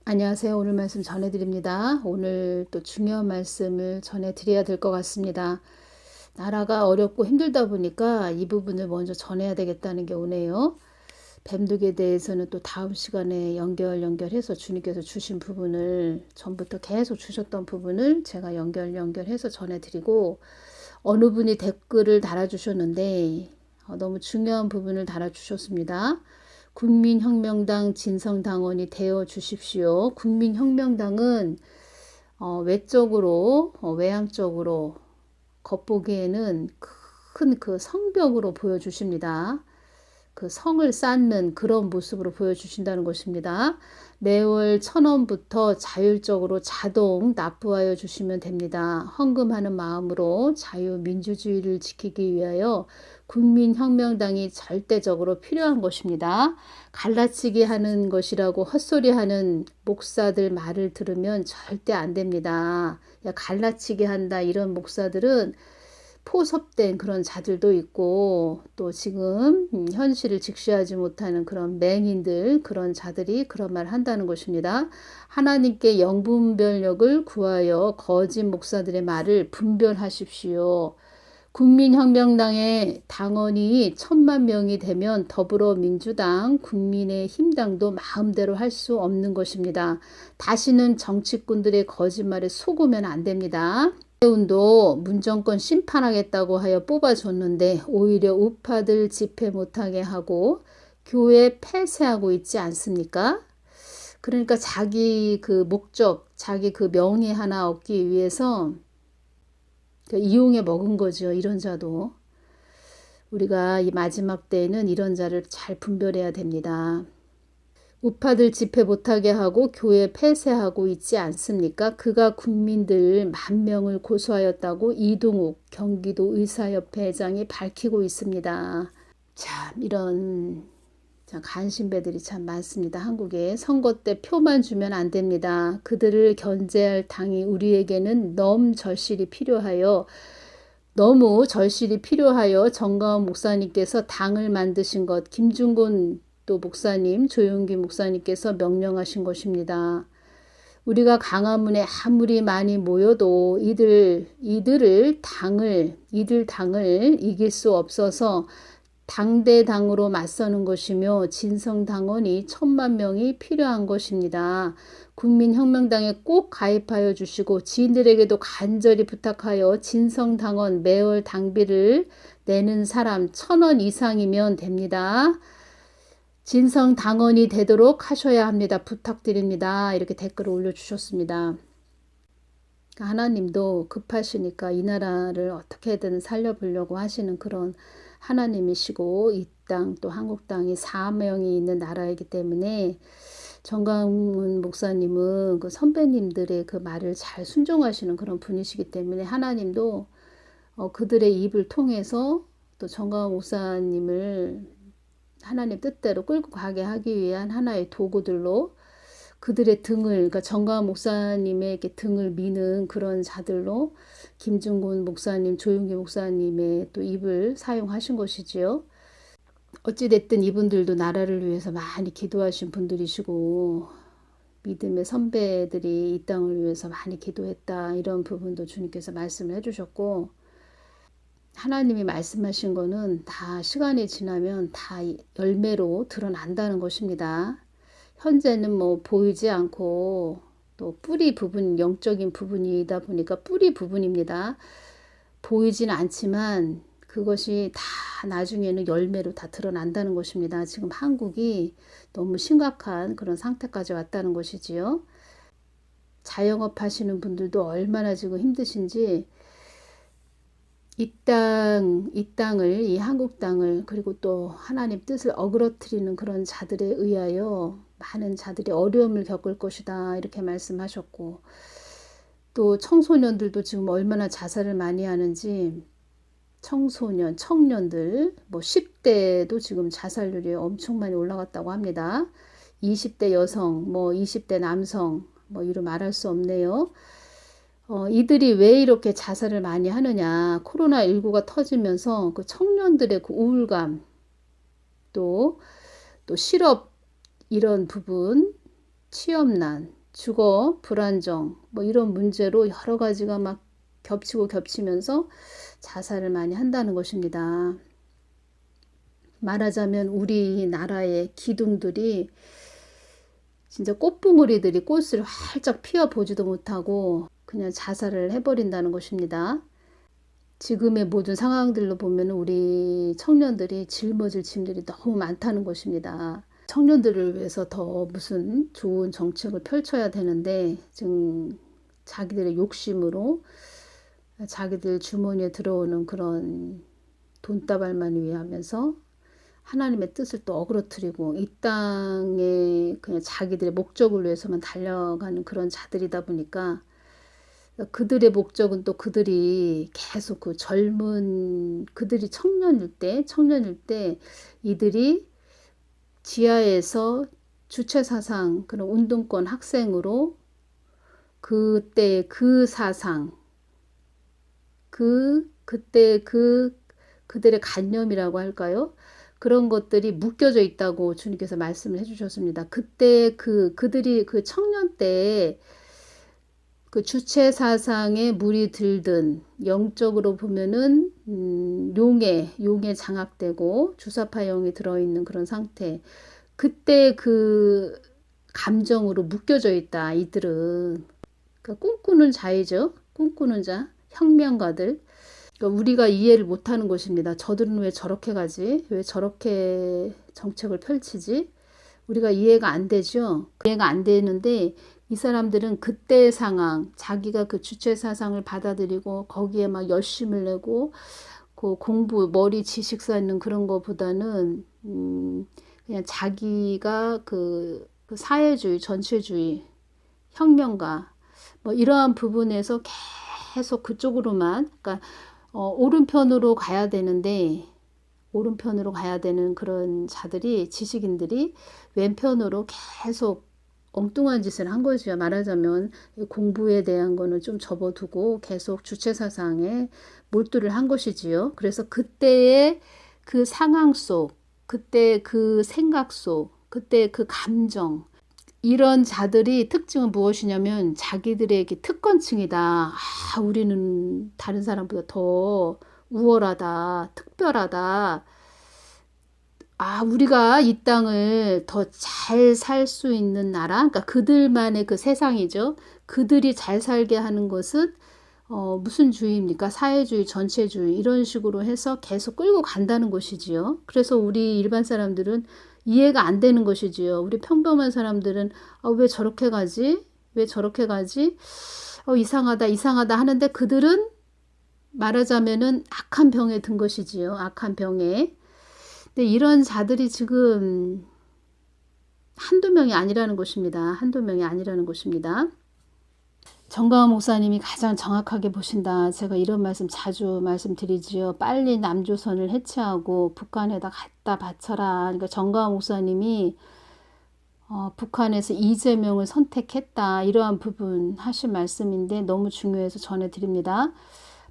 안녕하세요. 오늘 말씀 전해드립니다. 오늘 또 중요한 말씀을 전해드려야 될 것 같습니다. 나라가 어렵고 힘들다 보니까 이 부분을 먼저 전해야 되겠다는 게 오네요. 뱀독에 대해서는 또 다음 시간에 연결해서 주님께서 주신 부분을 전부터 계속 주셨던 부분을 제가 연결해서 전해드리고, 어느 분이 댓글을 달아주셨는데 너무 중요한 부분을 달아주셨습니다. 국민혁명당 진성당원이 되어 주십시오. 국민혁명당은 외적으로 외향적으로 겉보기에는 큰 그 성벽으로 보여주십니다. 그 성을 쌓는 그런 모습으로 보여주신다는 것입니다. 매월 1,000원부터 자율적으로 자동 납부하여 주시면 됩니다. 헌금하는 마음으로 자유민주주의를 지키기 위하여 국민혁명당이 절대적으로 필요한 것입니다. 갈라치기 하는 것이라고 헛소리하는 목사들 말을 들으면 절대 안 됩니다. 야, 갈라치기 한다 이런 목사들은 포섭된 그런 자들도 있고, 또 지금 현실을 직시하지 못하는 그런 맹인들, 그런 자들이 그런 말 한다는 것입니다. 하나님께 영분별력을 구하여 거짓 목사들의 말을 분별하십시오. 국민혁명당의 당원이 1,000만 명이 되면 더불어민주당, 국민의힘당도 마음대로 할 수 없는 것입니다. 다시는 정치꾼들의 거짓말에 속으면 안 됩니다. 운도 문정권 심판하겠다고 하여 뽑아줬는데 오히려 우파들 집회 못하게 하고 교회 폐쇄하고 있지 않습니까? 그러니까 자기 그 목적, 자기 그 명예 하나 얻기 위해서 이용해 먹은 거죠. 이런 자도. 우리가 이 마지막 때에는 이런 자를 잘 분별해야 됩니다. 우파들 집회 못하게 하고 교회 폐쇄하고 있지 않습니까? 그가 국민들 10,000명을 고소하였다고 이동욱 경기도 의사협회 회장이 밝히고 있습니다. 참 이런 간신배들이 참 많습니다. 한국에 선거 때 표만 주면 안 됩니다. 그들을 견제할 당이 우리에게는 너무 절실히 필요하여 정가원 목사님께서 당을 만드신 것, 김중곤 또 목사님, 조용기 목사님께서 명령하신 것입니다. 우리가 강화문에 아무리 많이 모여도 이들 당을 이길 수 없어서 당대당으로 맞서는 것이며 진성당원이 1,000만 명이 필요한 것입니다. 국민혁명당에 꼭 가입하여 주시고 지인들에게도 간절히 부탁하여 진성당원 매월 당비를 내는 사람 1,000원 이상이면 됩니다. 진성당원이 되도록 하셔야 합니다. 부탁드립니다. 이렇게 댓글을 올려주셨습니다. 하나님도 급하시니까 이 나라를 어떻게든 살려보려고 하시는 그런 하나님이시고, 이 땅 또 한국 땅이 사명이 있는 나라이기 때문에 정강훈 목사님은 그 선배님들의 그 말을 잘 순종하시는 그런 분이시기 때문에 하나님도 그들의 입을 통해서 또 정강훈 목사님을 하나님 뜻대로 끌고 가게 하기 위한 하나의 도구들로 그들의 등을, 그러니까 정강훈 목사님의 등을 미는 그런 자들로 김중곤 목사님, 조용기 목사님의 또 입을 사용하신 것이지요. 어찌됐든 이분들도 나라를 위해서 많이 기도하신 분들이시고, 믿음의 선배들이 이 땅을 위해서 많이 기도했다, 이런 부분도 주님께서 말씀을 해주셨고, 하나님이 말씀하신 거는 다 시간이 지나면 다 열매로 드러난다는 것입니다. 현재는 뭐 보이지 않고 또 뿌리 부분, 영적인 부분이다 보니까 뿌리 부분입니다. 보이진 않지만 그것이 다 나중에는 열매로 다 드러난다는 것입니다. 지금 한국이 너무 심각한 그런 상태까지 왔다는 것이지요. 자영업 하시는 분들도 얼마나 지금 힘드신지, 이 땅을, 이 한국 땅을, 그리고 또 하나님 뜻을 어그러뜨리는 그런 자들에 의하여 많은 자들이 어려움을 겪을 것이다, 이렇게 말씀하셨고, 또 청소년들도 지금 얼마나 자살을 많이 하는지, 청년들, 뭐 10대도 지금 자살률이 엄청 많이 올라갔다고 합니다. 20대 여성, 뭐 20대 남성, 뭐 이루 말할 수 없네요. 이들이 왜 이렇게 자살을 많이 하느냐. 코로나19가 터지면서 그 청년들의 그 우울감, 또 실업 이런 부분, 취업난, 주거 불안정 뭐 이런 문제로 여러 가지가 막 겹치고 겹치면서 자살을 많이 한다는 것입니다. 말하자면 우리나라의 기둥들이 진짜 꽃봉오리들이 꽃을 활짝 피워보지도 못하고 그냥 자살을 해버린다는 것입니다. 지금의 모든 상황들로 보면 우리 청년들이 짊어질 짐들이 너무 많다는 것입니다. 청년들을 위해서 더 무슨 좋은 정책을 펼쳐야 되는데 지금 자기들의 욕심으로 자기들 주머니에 들어오는 그런 돈다발만 위하면서 하나님의 뜻을 또 어그러뜨리고 이 땅에 그냥 자기들의 목적을 위해서만 달려가는 그런 자들이다 보니까 그들의 목적은 또 그들이 계속 그 젊은 그들이 청년일 때 이들이 지하에서 주체사상 그런 운동권 학생으로 그때 그 사상 그때 그들의 관념이라고 할까요? 그런 것들이 묶여져 있다고 주님께서 말씀을 해주셨습니다. 그때 그들이 그 청년 때 그 주체 사상에 물이 들든 영적으로 보면은 용에 장악되고 주사파형이 들어있는 그런 상태. 그때 그 감정으로 묶여져 있다. 이들은 그러니까 꿈꾸는 자이죠. 꿈꾸는 자, 혁명가들. 그러니까 우리가 이해를 못하는 것입니다. 저들은 왜 저렇게 가지? 왜 저렇게 정책을 펼치지? 우리가 이해가 안 되죠. 이해가 안 되는데 이 사람들은 그때의 상황, 자기가 그 주체 사상을 받아들이고 거기에 막 열심을 내고 그 공부, 머리 지식 쌓는 그런 거보다는 그냥 자기가 그 사회주의, 전체주의, 혁명가 뭐 이러한 부분에서 계속 그쪽으로만 그러니까 오른편으로 가야 되는데 오른편으로 가야 되는 그런 자들이 지식인들이 왼편으로 계속 엉뚱한 짓을 한 거죠. 말하자면 공부에 대한 거는 좀 접어두고 계속 주체사상에 몰두를 한 것이지요. 그래서 그때의 그 상황 속, 그때 그 생각 속, 그때 그 감정 이런 자들이 특징은 무엇이냐면 자기들에게 특권층이다. 아, 우리는 다른 사람보다 더 우월하다, 특별하다. 아, 우리가 이 땅을 더 잘 살 수 있는 나라, 그러니까 그들만의 그 세상이죠. 그들이 잘 살게 하는 것은 무슨 주의입니까? 사회주의, 전체주의 이런 식으로 해서 계속 끌고 간다는 것이지요. 그래서 우리 일반 사람들은 이해가 안 되는 것이지요. 우리 평범한 사람들은 왜 저렇게 가지? 왜 저렇게 가지? 이상하다, 이상하다 하는데 그들은 말하자면은 악한 병에 든 것이지요. 악한 병에. 근데 이런 자들이 지금 한두 명이 아니라는 것입니다. 한두 명이 아니라는 것입니다. 정가은 목사님이 가장 정확하게 보신다. 제가 이런 말씀 자주 말씀드리지요. 빨리 남조선을 해체하고 북한에다 갖다 바쳐라. 그러니까 정가은 목사님이 북한에서 이재명을 선택했다. 이러한 부분 하신 말씀인데 너무 중요해서 전해드립니다.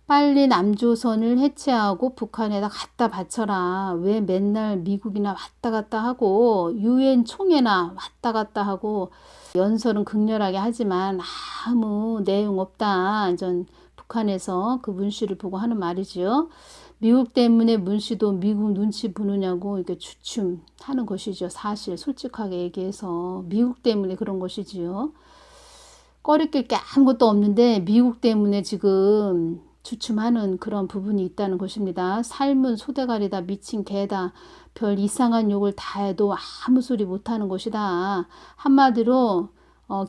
빨리 남조선을 해체하고 북한에다 갖다 바쳐라. 왜 맨날 미국이나 왔다 갔다 하고 유엔 총회나 왔다 갔다 하고 연설은 극렬하게 하지만 아무 내용 없다. 전 북한에서 그 문씨를 보고 하는 말이지요. 미국 때문에 문씨도 미국 눈치 보느냐고 이렇게 주춤하는 것이죠. 사실 솔직하게 얘기해서 미국 때문에 그런 것이지요. 꺼리낄 게 아무것도 없는데 미국 때문에 지금 주춤하는 그런 부분이 있다는 것입니다. 삶은 소대가리다, 미친 개다, 별 이상한 욕을 다 해도 아무 소리 못하는 것이다. 한마디로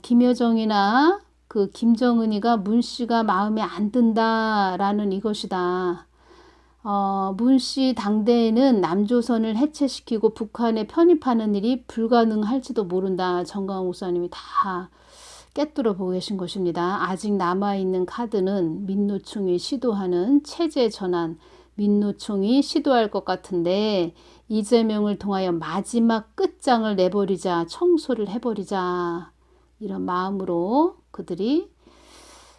김여정이나 그 김정은이가 문씨가 마음에 안 든다라는 이것이다. 문씨 당대에는 남조선을 해체시키고 북한에 편입하는 일이 불가능할지도 모른다. 정가은 목사님이 다 깨뚫어 보고 계신 것입니다. 아직 남아있는 카드는 민노총이 시도하는 체제 전환, 민노총이 시도할 것 같은데 이재명을 통하여 마지막 끝장을 내버리자, 청소를 해버리자 이런 마음으로 그들이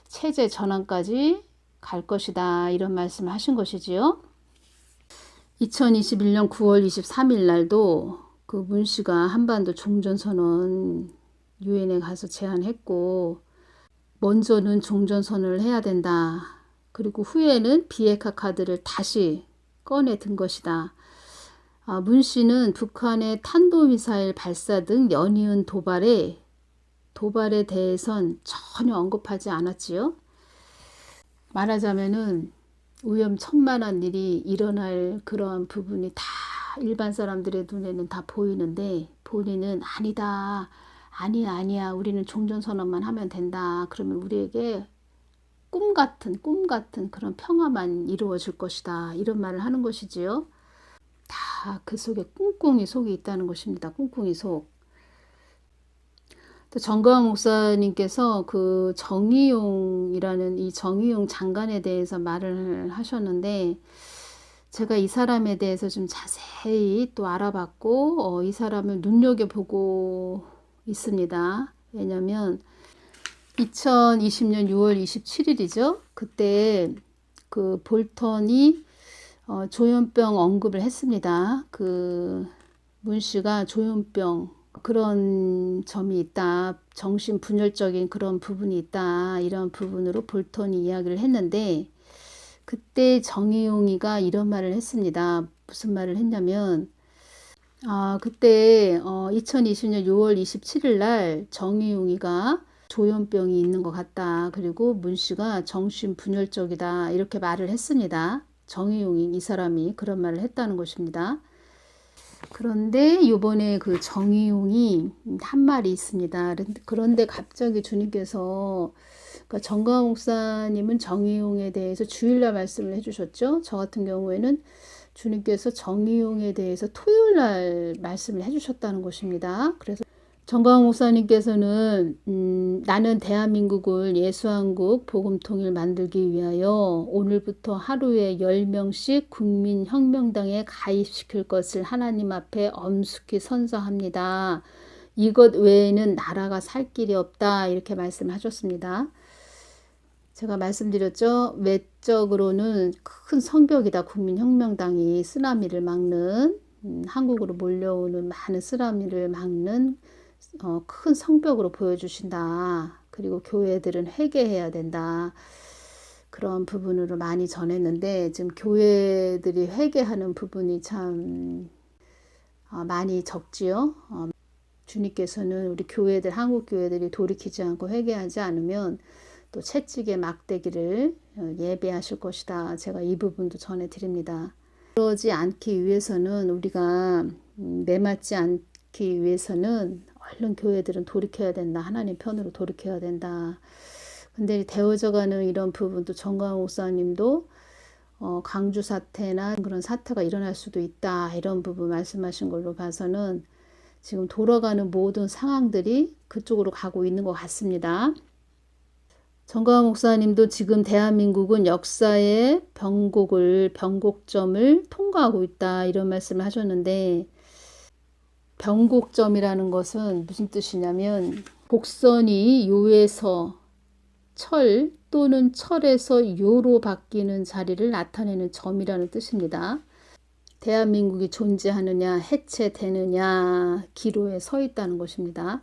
체제 전환까지 갈 것이다 이런 말씀을 하신 것이지요. 2021년 9월 23일 날도 그 문씨가 한반도 종전선언 유엔에 가서 제안했고, 먼저는 종전선언을 해야 된다. 그리고 후에는 비핵화 카드를 다시 꺼내 든 것이다. 문 씨는 북한의 탄도미사일 발사 등 연이은 도발에 대해선 전혀 언급하지 않았지요. 말하자면은 위험천만한 일이 일어날 그러한 부분이 다 일반 사람들의 눈에는 다 보이는데 본인은 아니다. 아니야. 우리는 종전선언만 하면 된다. 그러면 우리에게 꿈 같은 그런 평화만 이루어질 것이다. 이런 말을 하는 것이지요. 다 그 속에 꿍꿍이 속이 있다는 것입니다. 꿍꿍이 속. 또 정가은 목사님께서 그 정의용이라는 이 정의용 장관에 대해서 말을 하셨는데, 제가 이 사람에 대해서 좀 자세히 또 알아봤고, 이 사람을 눈여겨보고 있습니다. 왜냐면 2020년 6월 27일이죠. 그때 그 볼턴이 조현병 언급을 했습니다. 그 문 씨가 조현병 그런 점이 있다. 정신분열적인 그런 부분이 있다. 이런 부분으로 볼턴이 이야기를 했는데, 그때 정의용이가 이런 말을 했습니다. 무슨 말을 했냐면, 그때 2020년 6월 27일 날 정의용이가 조현병이 있는 것 같다. 그리고 문 씨가 정신분열적이다. 이렇게 말을 했습니다. 정의용이 이 사람이 그런 말을 했다는 것입니다. 그런데 이번에 그 정의용이 한 말이 있습니다. 그런데 갑자기 주님께서, 그러니까 정가은 목사님은 정의용에 대해서 주일날 말씀을 해주셨죠. 저 같은 경우에는 주님께서 정의용에 대해서 토요일날 말씀을 해주셨다는 것입니다. 그래서 정가은 목사님께서는 나는 대한민국을 예수한국 복음통일 만들기 위하여 오늘부터 하루에 10명씩 국민혁명당에 가입시킬 것을 하나님 앞에 엄숙히 선서합니다. 이것 외에는 나라가 살 길이 없다. 이렇게 말씀하셨습니다. 제가 말씀드렸죠. 외적으로는 큰 성벽이다. 국민혁명당이 쓰나미를 막는, 한국으로 몰려오는 많은 쓰나미를 막는 큰 성벽으로 보여주신다. 그리고 교회들은 회개해야 된다. 그런 부분으로 많이 전했는데, 지금 교회들이 회개하는 부분이 참 많이 적지요. 주님께서는 우리 교회들, 한국 교회들이 돌이키지 않고 회개하지 않으면 또 채찍의 막대기를 예배하실 것이다. 제가 이 부분도 전해드립니다. 그러지 않기 위해서는, 우리가 매맞지 않기 위해서는 얼른 교회들은 돌이켜야 된다. 하나님 편으로 돌이켜야 된다. 근데 되어져가는 이런 부분도 정가은 목사님도 강주 사태나 그런 사태가 일어날 수도 있다. 이런 부분 말씀하신 걸로 봐서는 지금 돌아가는 모든 상황들이 그쪽으로 가고 있는 것 같습니다. 정가은 목사님도 지금 대한민국은 역사의 변곡점을 통과하고 있다. 이런 말씀을 하셨는데, 변곡점이라는 것은 무슨 뜻이냐면 곡선이 요에서 철 또는 철에서 요로 바뀌는 자리를 나타내는 점이라는 뜻입니다. 대한민국이 존재하느냐 해체되느냐 기로에 서 있다는 것입니다.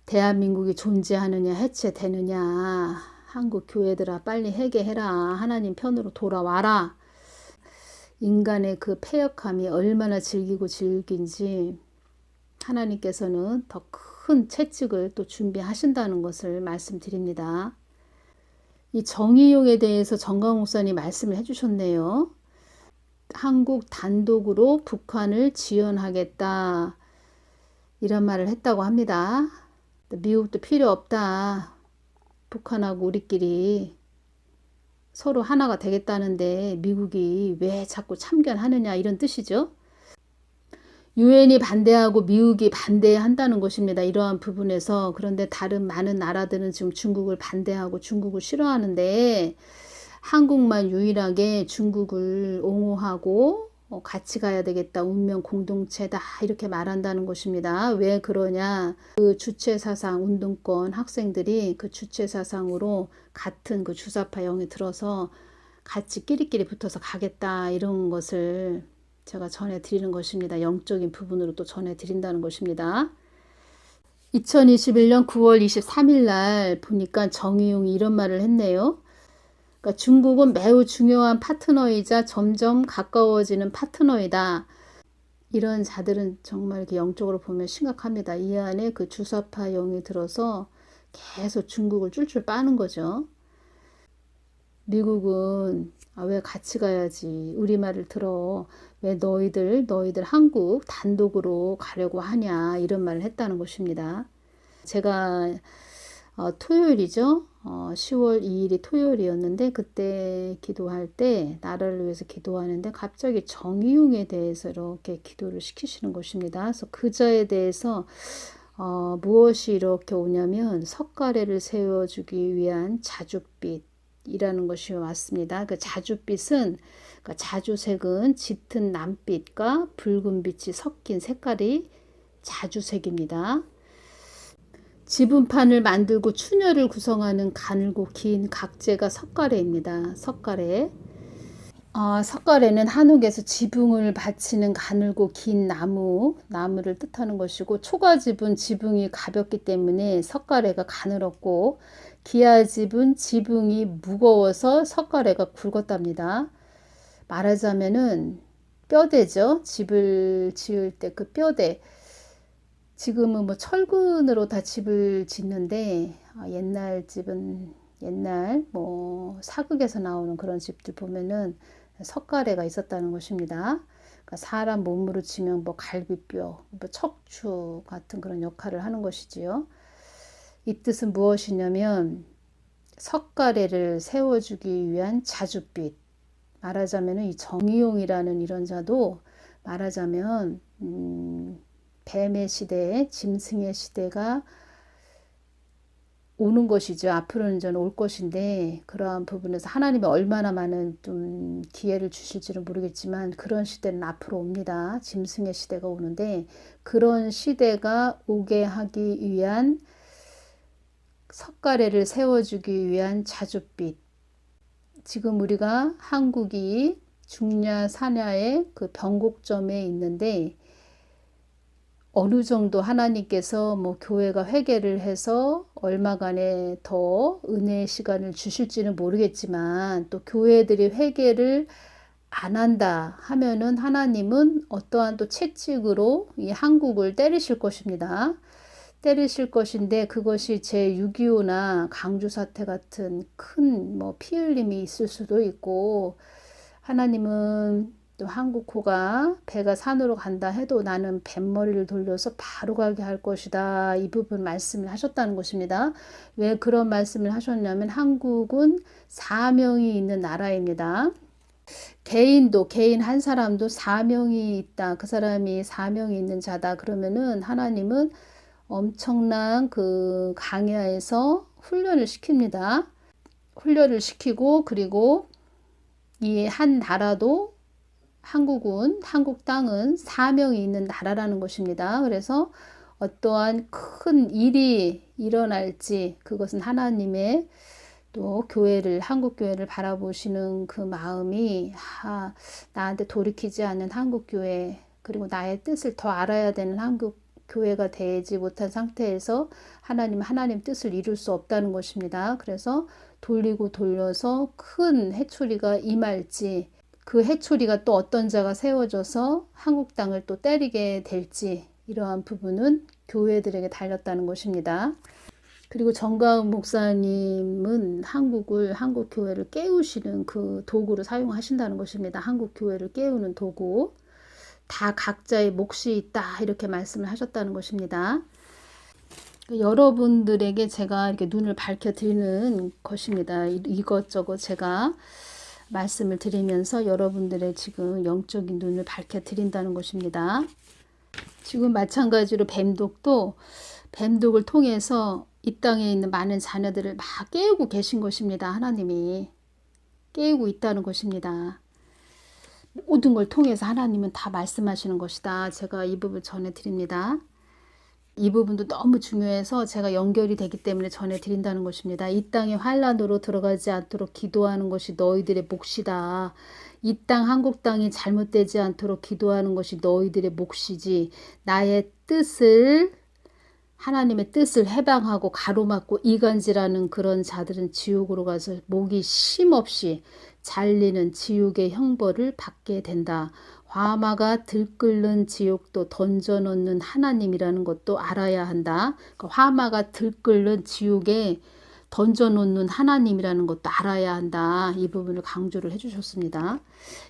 대한민국이 존재하느냐 해체되느냐, 한국 교회들아 빨리 회개해라. 하나님 편으로 돌아와라. 인간의 그 패역함이 얼마나 질긴지 하나님께서는 더 큰 채찍을 또 준비하신다는 것을 말씀드립니다. 이 정의용에 대해서 정가은 목사님 말씀을 해주셨네요. 한국 단독으로 북한을 지원하겠다. 이런 말을 했다고 합니다. 미국도 필요 없다. 북한하고 우리끼리 서로 하나가 되겠다는데 미국이 왜 자꾸 참견하느냐, 이런 뜻이죠. 유엔이 반대하고 미국이 반대한다는 것입니다. 이러한 부분에서. 그런데 다른 많은 나라들은 지금 중국을 반대하고 중국을 싫어하는데, 한국만 유일하게 중국을 옹호하고 같이 가야 되겠다. 운명 공동체다. 이렇게 말한다는 것입니다. 왜 그러냐. 그 주체사상 운동권 학생들이 그 주체사상으로 같은 그 주사파 영에 들어서 같이 끼리끼리 붙어서 가겠다. 이런 것을 제가 전해드리는 것입니다. 영적인 부분으로 또 전해드린다는 것입니다. 2021년 9월 23일 날 보니까 정의용이 이런 말을 했네요. 그러니까 중국은 매우 중요한 파트너이자 점점 가까워지는 파트너이다. 이런 자들은 정말 이렇게 영적으로 보면 심각합니다. 이 안에 그 주사파 영이 들어서 계속 중국을 쫄쫄 빠는 거죠. 미국은 왜 같이 가야지. 우리 말을 들어. 왜 너희들 한국 단독으로 가려고 하냐. 이런 말을 했다는 것입니다. 제가 토요일이죠. 10월 2일이 토요일이었는데 그때 기도할 때 나라를 위해서 기도하는데 갑자기 정의용에 대해서 이렇게 기도를 시키시는 것입니다. 그래서 그 자에 대해서 무엇이 이렇게 오냐면 석가래를 세워주기 위한 자줏빛이라는 것이 왔습니다. 그 자줏빛은 그러니까 자주색은 짙은 남빛과 붉은 빛이 섞인 색깔이 자주색입니다. 지분판을 만들고 추녀를 구성하는 가늘고 긴 각재가 석가래입니다. 석가래. 석가래는 한옥에서 지붕을 받치는 가늘고 긴 나무를 뜻하는 것이고 초가집은 지붕이 가볍기 때문에 석가래가 가늘었고 기아집은 지붕이 무거워서 석가래가 굵었답니다. 말하자면은 뼈대죠. 집을 지을 때 그 뼈대. 지금은 뭐 철근으로 다 집을 짓는데 옛날 집은 옛날 뭐 사극에서 나오는 그런 집들 보면은 석가래가 있었다는 것입니다. 그러니까 사람 몸으로 치면 뭐 갈비뼈, 뭐 척추 같은 그런 역할을 하는 것이지요. 이 뜻은 무엇이냐면 석가래를 세워주기 위한 자줏빛. 말하자면 이 정의용이라는 이런 자도 말하자면 뱀의 시대에 짐승의 시대가 오는 것이죠. 앞으로는 저는 올 것인데 그러한 부분에서 하나님이 얼마나 많은 좀 기회를 주실지는 모르겠지만 그런 시대는 앞으로 옵니다. 짐승의 시대가 오는데 그런 시대가 오게 하기 위한 석가래를 세워주기 위한 자줏빛. 지금 우리가 한국이 중야 산야의 그 변곡점에 있는데 어느 정도 하나님께서 뭐 교회가 회개를 해서 얼마간의 더 은혜의 시간을 주실지는 모르겠지만 또 교회들이 회개를 안 한다 하면은 하나님은 어떠한 또 채찍으로 이 한국을 때리실 것입니다. 때리실 것인데 그것이 제6.25나 강주 사태 같은 큰 뭐 피 흘림이 있을 수도 있고 하나님은 또 한국호가 배가 산으로 간다 해도 나는 뱃머리를 돌려서 바로 가게 할 것이다. 이 부분 말씀을 하셨다는 것입니다. 왜 그런 말씀을 하셨냐면 한국은 사명이 있는 나라입니다. 개인 한 사람도 사명이 있다. 그 사람이 사명이 있는 자다. 그러면은 하나님은 엄청난 그 강야에서 훈련을 시킵니다. 훈련을 시키고 그리고 이 한 나라도 한국 땅은 사명이 있는 나라라는 것입니다. 그래서 어떠한 큰 일이 일어날지 그것은 하나님의 또 한국 교회를 바라보시는 그 마음이 나한테 돌이키지 않는 한국 교회 그리고 나의 뜻을 더 알아야 되는 한국 교회가 되지 못한 상태에서 하나님 뜻을 이룰 수 없다는 것입니다. 그래서 돌리고 돌려서 큰 해초리가 임할지 그 해초리가 또 어떤 자가 세워져서 한국 땅을 또 때리게 될지 이러한 부분은 교회들에게 달렸다는 것입니다. 그리고 정가은 목사님은 한국 교회를 깨우시는 그 도구로 사용하신다는 것입니다. 한국 교회를 깨우는 도구. 다 각자의 몫이 있다 이렇게 말씀을 하셨다는 것입니다. 여러분들에게 제가 이렇게 눈을 밝혀드리는 것입니다. 이것저것 제가 말씀을 드리면서 여러분들의 지금 영적인 눈을 밝혀드린다는 것입니다. 지금 마찬가지로 뱀독을 통해서 이 땅에 있는 많은 자녀들을 막 깨우고 계신 것입니다. 하나님이 깨우고 있다는 것입니다. 모든 걸 통해서 하나님은 다 말씀하시는 것이다. 제가 이 부분 전해드립니다. 이 부분도 너무 중요해서 제가 연결이 되기 때문에 전해드린다는 것입니다. 이 땅에 환란으로 들어가지 않도록 기도하는 것이 너희들의 몫이다. 이 땅 한국 땅이 잘못되지 않도록 기도하는 것이 너희들의 몫이지 나의 뜻을 하나님의 뜻을 해방하고 가로막고 이간질하는 그런 자들은 지옥으로 가서 목이 쉼없이 잘리는 지옥의 형벌을 받게 된다. 화마가 들끓는 지옥도 던져놓는 하나님이라는 것도 알아야 한다. 그러니까 화마가 들끓는 지옥에 던져놓는 하나님이라는 것도 알아야 한다. 이 부분을 강조를 해주셨습니다.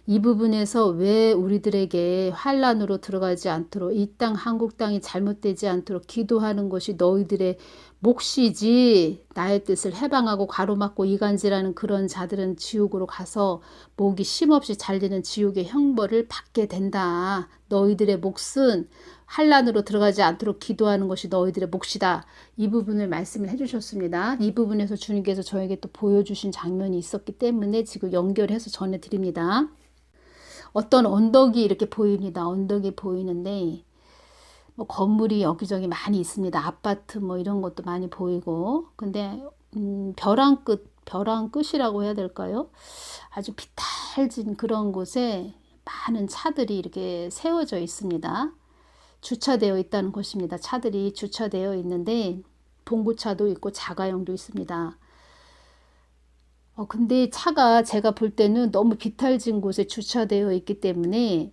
이 부분에서 왜 우리들에게 환란으로 들어가지 않도록 이 땅 한국 땅이 잘못되지 않도록 기도하는 것이 너희들의 몫이지, 나의 뜻을 해방하고 가로막고 이간질하는 그런 자들은 지옥으로 가서 목이 쉼없이 잘리는 지옥의 형벌을 받게 된다. 너희들의 몫은 환란으로 들어가지 않도록 기도하는 것이 너희들의 몫이다. 이 부분을 말씀을 해주셨습니다. 이 부분에서 주님께서 저에게 또 보여주신 장면이 있었기 때문에 지금 연결해서 전해드립니다. 어떤 언덕이 이렇게 보입니다. 언덕이 보이는데 뭐 건물이 여기저기 많이 있습니다. 아파트 뭐 이런 것도 많이 보이고, 근데 벼랑 끝이라고 해야 될까요? 아주 비탈진 그런 곳에 많은 차들이 이렇게 세워져 있습니다. 주차되어 있다는 것입니다. 차들이 주차되어 있는데 봉고차도 있고 자가용도 있습니다. 근데 차가 제가 볼 때는 너무 비탈진 곳에 주차되어 있기 때문에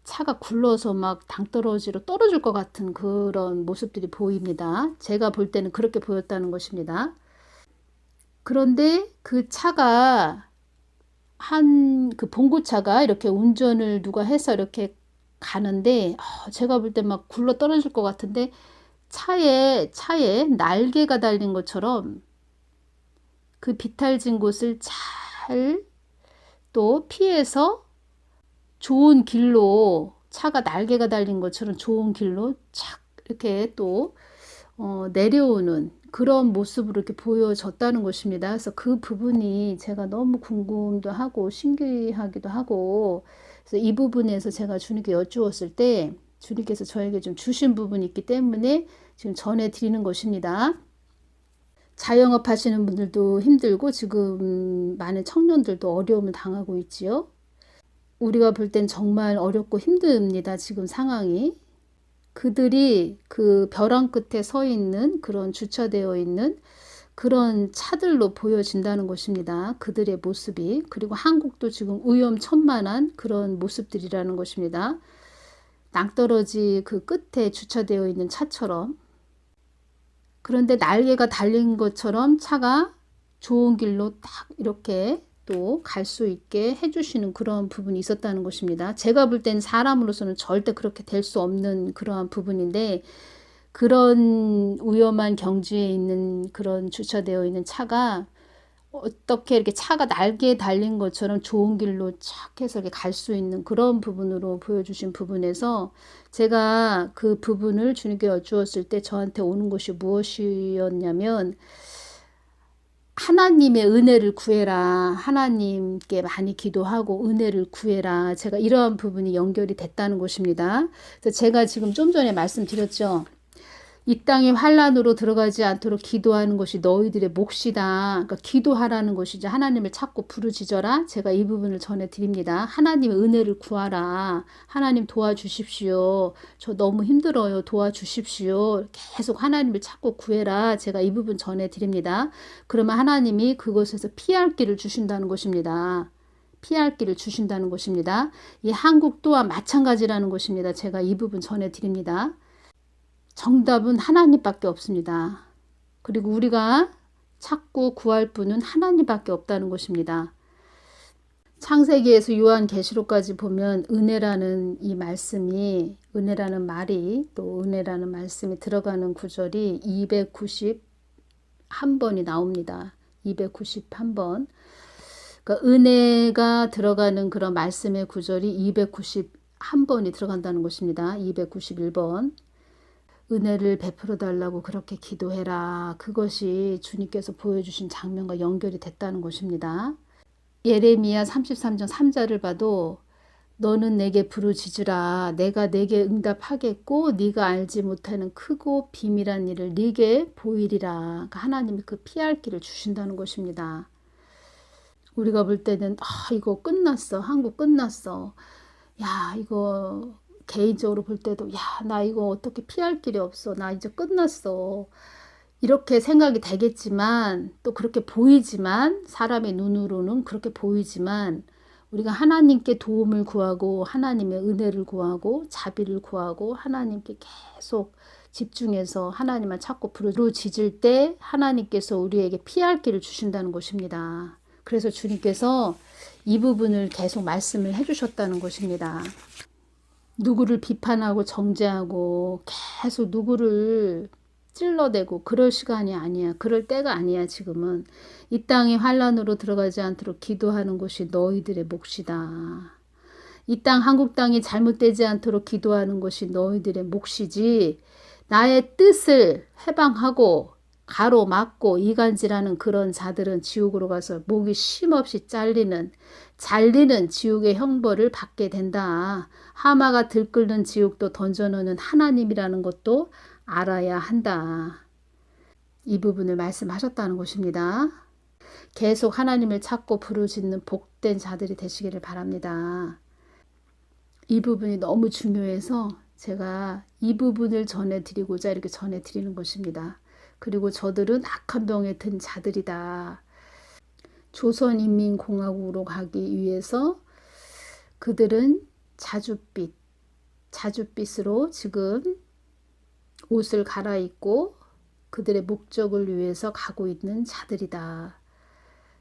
차가 굴러서 막 당떨어지로 떨어질 것 같은 그런 모습들이 보입니다. 제가 볼 때는 그렇게 보였다는 것입니다. 그런데 그 차가 그 봉고차가 이렇게 운전을 누가 해서 이렇게 가는데 제가 볼 때 막 굴러 떨어질 것 같은데 차에 날개가 달린 것처럼 그 비탈진 곳을 잘 또 피해서 좋은 길로, 차가 날개가 달린 것처럼 좋은 길로 착 이렇게 또 내려오는 그런 모습으로 이렇게 보여졌다는 것입니다. 그래서 그 부분이 제가 너무 궁금도 하고 신기하기도 하고, 그래서 이 부분에서 제가 주님께 여쭈었을 때 주님께서 저에게 좀 주신 부분이 있기 때문에 지금 전해드리는 것입니다. 자영업 하시는 분들도 힘들고 지금 많은 청년들도 어려움을 당하고 있지요. 우리가 볼 땐 정말 어렵고 힘듭니다. 지금 상황이. 그들이 그 벼랑 끝에 서 있는 그런 주차되어 있는 그런 차들로 보여진다는 것입니다. 그들의 모습이. 그리고 한국도 지금 위험천만한 그런 모습들이라는 것입니다. 낭떠러지 그 끝에 주차되어 있는 차처럼. 그런데 날개가 달린 것처럼 차가 좋은 길로 딱 이렇게 또 갈 수 있게 해주시는 그런 부분이 있었다는 것입니다. 제가 볼 땐 사람으로서는 절대 그렇게 될 수 없는 그러한 부분인데, 그런 위험한 경지에 있는 그런 주차되어 있는 차가 어떻게 이렇게 차가 날개에 달린 것처럼 좋은 길로 착 해서 이렇게 갈 수 있는 그런 부분으로 보여주신 부분에서 제가 그 부분을 주님께 여쭈었을 때 저한테 오는 것이 무엇이었냐면, 하나님의 은혜를 구해라. 하나님께 많이 기도하고 은혜를 구해라. 제가 이러한 부분이 연결이 됐다는 것입니다. 그래서 제가 지금 좀 전에 말씀드렸죠. 이 땅에 환란으로 들어가지 않도록 기도하는 것이 너희들의 몫이다. 그러니까 기도하라는 것이죠. 하나님을 찾고 부르짖어라. 제가 이 부분을 전해드립니다. 하나님의 은혜를 구하라. 하나님 도와주십시오. 저 너무 힘들어요. 도와주십시오. 계속 하나님을 찾고 구해라. 제가 이 부분 전해드립니다. 그러면 하나님이 그것에서 피할 길을 주신다는 것입니다. 피할 길을 주신다는 것입니다. 이 한국 또한 마찬가지라는 것입니다. 제가 이 부분 전해드립니다. 정답은 하나님밖에 없습니다. 그리고 우리가 찾고 구할 분은 하나님밖에 없다는 것입니다. 창세기에서 요한계시록까지 보면 은혜라는 이 말씀이, 은혜라는 말이, 또 은혜라는 말씀이 들어가는 구절이 291번이 나옵니다. 291번. 그러니까 은혜가 들어가는 그런 말씀의 구절이 291번이 들어간다는 것입니다. 291번. 은혜를 베풀어 달라고 그렇게 기도해라. 그것이 주님께서 보여주신 장면과 연결이 됐다는 것입니다. 예레미야 33장 3절을 봐도 너는 내게 부르짖으라. 내가 내게 응답하겠고 네가 알지 못하는 크고 비밀한 일을 네게 보이리라. 그러니까 하나님이 그 피할 길을 주신다는 것입니다. 우리가 볼 때는 이거 끝났어. 한국 끝났어. 야, 이거 개인적으로 볼 때도 야, 나 이거 어떻게 피할 길이 없어. 나 이제 끝났어. 이렇게 생각이 되겠지만 또 그렇게 보이지만 사람의 눈으로는 그렇게 보이지만 우리가 하나님께 도움을 구하고 하나님의 은혜를 구하고 자비를 구하고 하나님께 계속 집중해서 하나님만 찾고 부르짖을 때 하나님께서 우리에게 피할 길을 주신다는 것입니다. 그래서 주님께서 이 부분을 계속 말씀을 해주셨다는 것입니다. 누구를 비판하고 정죄하고 계속 누구를 찔러대고 그럴 시간이 아니야. 그럴 때가 아니야. 지금은 이 땅이 환란으로 들어가지 않도록 기도하는 것이 너희들의 몫이다. 이 땅 한국 땅이 잘못되지 않도록 기도하는 것이 너희들의 몫이지 나의 뜻을 해방하고 가로막고 이간질하는 그런 자들은 지옥으로 가서 목이 쉼없이 잘리는 지옥의 형벌을 받게 된다. 하마가 들끓는 지옥도 던져놓는 하나님이라는 것도 알아야 한다. 이 부분을 말씀하셨다는 것입니다. 계속 하나님을 찾고 부르짖는 복된 자들이 되시기를 바랍니다. 이 부분이 너무 중요해서 제가 이 부분을 전해드리고자 이렇게 전해드리는 것입니다. 그리고 저들은 악한 병에 든 자들이다. 조선인민공화국으로 가기 위해서 그들은 자줏빛으로 지금 옷을 갈아입고 그들의 목적을 위해서 가고 있는 자들이다.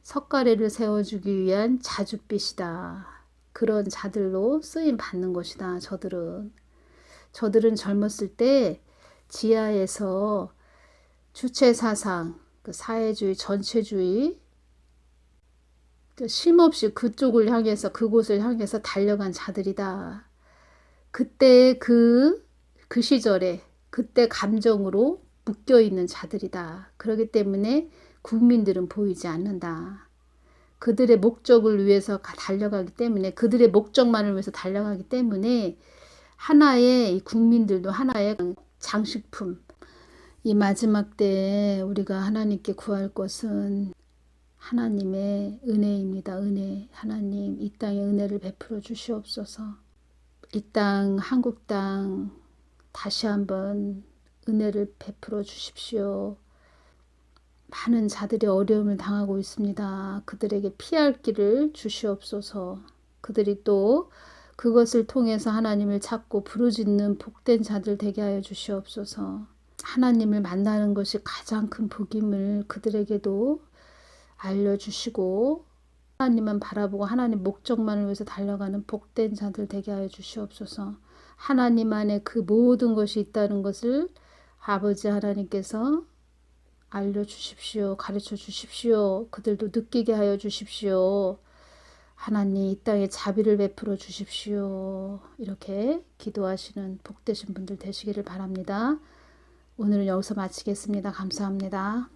석가래를 세워주기 위한 자줏빛이다. 그런 자들로 쓰임 받는 것이다. 저들은 젊었을 때 지하에서 주체사상, 그 사회주의, 전체주의 쉼없이 그쪽을 향해서 그곳을 향해서 달려간 자들이다. 그때 그 시절에 그때 감정으로 묶여있는 자들이다. 그렇기 때문에 국민들은 보이지 않는다. 그들의 목적을 위해서 달려가기 때문에 그들의 목적만을 위해서 달려가기 때문에 하나의 이 국민들도 하나의 장식품. 이 마지막 때에 우리가 하나님께 구할 것은 하나님의 은혜입니다. 은혜. 하나님 이 땅에 은혜를 베풀어 주시옵소서. 이 땅 한국 땅 다시 한번 은혜를 베풀어 주십시오. 많은 자들이 어려움을 당하고 있습니다. 그들에게 피할 길을 주시옵소서. 그들이 또 그것을 통해서 하나님을 찾고 부르짖는 복된 자들 되게 하여 주시옵소서. 하나님을 만나는 것이 가장 큰 복임을 그들에게도 알려주시고 하나님만 바라보고 하나님 목적만을 위해서 달려가는 복된 자들 되게 하여 주시옵소서. 하나님 안에 그 모든 것이 있다는 것을 아버지 하나님께서 알려주십시오. 가르쳐 주십시오. 그들도 느끼게 하여 주십시오. 하나님 이 땅에 자비를 베풀어 주십시오. 이렇게 기도하시는 복되신 분들 되시기를 바랍니다. 오늘은 여기서 마치겠습니다. 감사합니다.